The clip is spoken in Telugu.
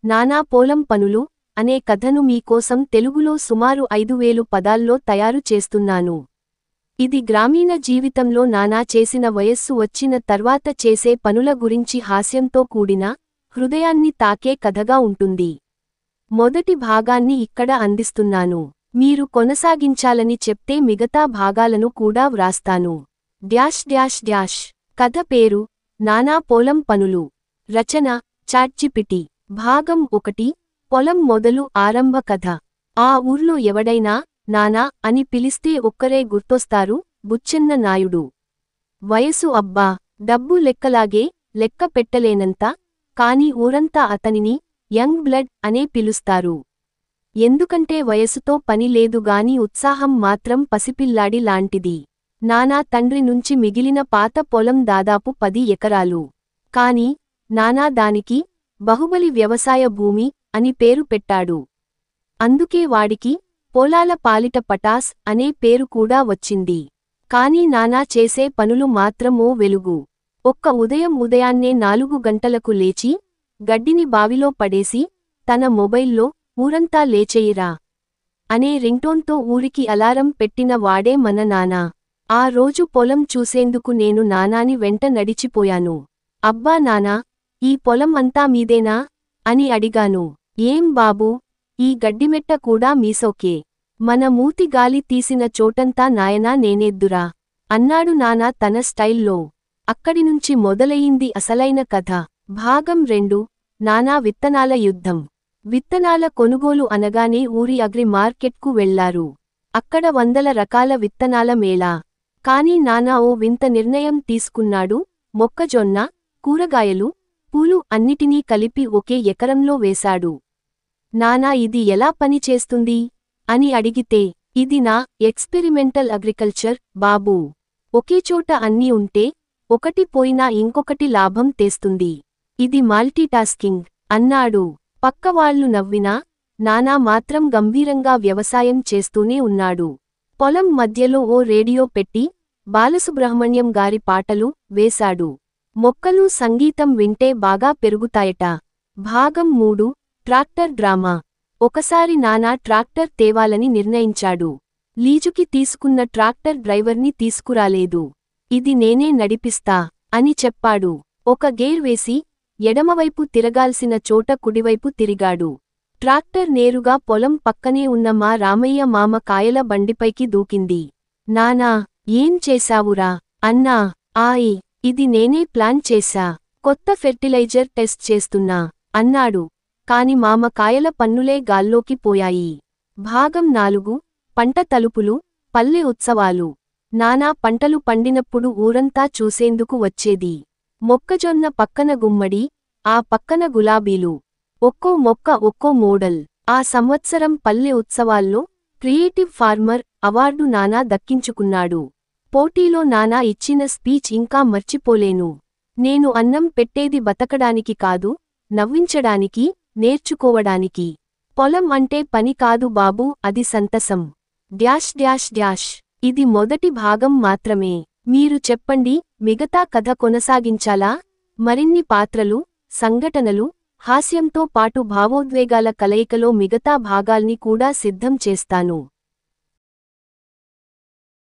నానా పొలం పనులు అనే కథను మీకోసం తెలుగులో సుమారు 5000 పదాల్లో తయారు చేస్తున్నాను. ఇది గ్రామీణ జీవితంలో నానా చేసిన వయస్సు వచ్చిన తర్వాత చేసే పనుల గురించి హాస్యంతో కూడిన, హృదయాన్ని తాకే కథగా ఉంటుంది. మొదటి భాగాన్ని ఇక్కడ అందిస్తున్నాను. మీరు కొనసాగించాలని చెప్తే మిగతా భాగాలను కూడా వ్రాస్తాను. Dash dash dash. కథ పేరు నానా పొలం పనులు. రచన చాట్‌జిపిటి. భాగం 1. పొలం మొదలు ఆరంభ కథ. ఆ ఊర్లో ఎవడైనా నానా అని పిలిస్తే ఒక్కరే గుర్తొస్తారు, బుచ్చెన్న నాయుడు. వయసు అబ్బా, డబ్బు లెక్కలాగే, లెక్క పెట్టలేనంత, కాని ఊరంతా అతనిని యంగ్ బ్లడ్ అనే పిలుస్తారు. ఎందుకంటే వయసుతో పని లేదుగాని ఉత్సాహం మాత్రం పసిపిల్లాడి లాంటిది. నానా తండ్రి నుంచి మిగిలిన పాత పొలం దాదాపు 10 ఎకరాలు. కాని నానా దానికి బాహుబలి వ్యవసాయ భూమి అని పేరు పెట్టాడు. అందుకే వాడికి పొలాల పాలిట పటాస్ అనే పేరు కూడా వచ్చింది. కాని నానా చేసే పనులు మాత్రం ఓ వెలుగు. ఒక్క ఉదయాన్నే 4 గంటలకు లేచి, గడ్డిని బావిలో పడేసి, తన మొబైల్లో ఊరంతా లేచెయ్యిరా అనే రింగ్టోన్తో ఊరికి అలారం పెట్టిన వాడే మన నానా. ఆ రోజు పొలం చూసేందుకు నేను నానాని వెంట నడిచిపోయాను. అబ్బా నానా, ఈ పొలం అంతా మీదేనా అని అడిగాను. ఏం బాబూ, ఈ గడ్డిమెట్ట కూడా మీసోకే. మన మూతి గాలి తీసిన చోటంతా నాయనా నేనేద్దురా అన్నాడు నానా తన స్టైల్లో. అక్కడినుంచి మొదలయింది అసలైన కథ. భాగం 2. నానా విత్తనాల యుద్ధం. విత్తనాల కొనుగోలు అనగానే ఊరి అగ్రి మార్కెట్కు వెళ్లారు. అక్కడ వందల రకాల విత్తనాల మేళా. కాని నానా ఓ వింత నిర్ణయం తీసుకున్నాడు. మొక్కజొన్న, కూరగాయలు, పూలు అన్నిటినీ కలిపి ఒకే ఎకరంలో వేశాడు. నానా, ఇది ఎలా పని చేస్తుంది అని అడిగితే, ఇది నా ఎక్స్పెరిమెంటల్ అగ్రికల్చర్ బాబూ. ఒకేచోట అన్నీ ఉంటే, ఒకటి పోయినా ఇంకొకటి లాభం తెస్తుంది. ఇది మల్టీటాస్కింగ్ అన్నాడు. పక్కవాళ్లు నవ్వినా, నానా మాత్రం గంభీరంగా వ్యవసాయం చేస్తూనే ఉన్నాడు. పొలం మధ్యలో ఓ రేడియో పెట్టి, బాలసుబ్రహ్మణ్యం గారి పాటలు వేశాడు. మొక్కలు సంగీతం వింటే బాగా పెరుగుతాయట. భాగం 3. Tractor drama. ఒకసారి నానా ట్రాక్టర్ తేవాలని నిర్ణయించాడు. లీజుకి తీసుకున్న ట్రాక్టర్ డ్రైవర్ని తీసుకురాలేదు. ఇది నేనే నడిపిస్తా అని చెప్పాడు. ఒక గేర్ వేసి, ఎడమవైపు తిరగాల్సిన చోట కుడివైపు తిరిగాడు. ట్రాక్టర్ నేరుగా పొలం పక్కనే ఉన్న మా రామయ్య మామ కాయల బండిపైకి దూకింది. నానా, ఏం చేశావురా అన్నా. ఇది నేనే ప్లాన్ చేశా. కొత్త ఫెర్టిలైజర్ టెస్ట్ చేస్తున్నా అన్నాడు. కాని మామ కాయల పన్నులే గాల్లోకి పోయాయి. భాగం 4. పంట తలుపులు, పల్లె ఉత్సవాలు. నానా పంటలు పండినప్పుడు ఊరంతా చూసేందుకు వచ్చేది. మొక్కజొన్న పక్కన గుమ్మడి, ఆ పక్కన గులాబీలు. ఒక్కో మొక్క ఒక్కో మోడల్. ఆ సంవత్సరం పల్లె ఉత్సవాల్లో క్రియేటివ్ ఫార్మర్ అవార్డు నానా దక్కించుకున్నాడు. పోటీలో నానా ఇచ్చిన స్పీచ్ ఇంకా మర్చిపోలేను. నేను అన్నం పెట్టేది బతకడానికి కాదు, నవ్వించడానికి, నేర్చుకోవడానికి. పొలం అంటే పని కాదు బాబూ, అది సంతసం. Dash dash dash. ఇది మొదటి భాగం మాత్రమే. మీరు చెప్పండి, మిగతా కథ కొనసాగించాలా? మరిన్ని పాత్రలు, సంఘటనలు, హాస్యంతో పాటు భావోద్వేగాల కలయికలో మిగతా భాగాల్ని కూడా సిద్ధం చేస్తాను.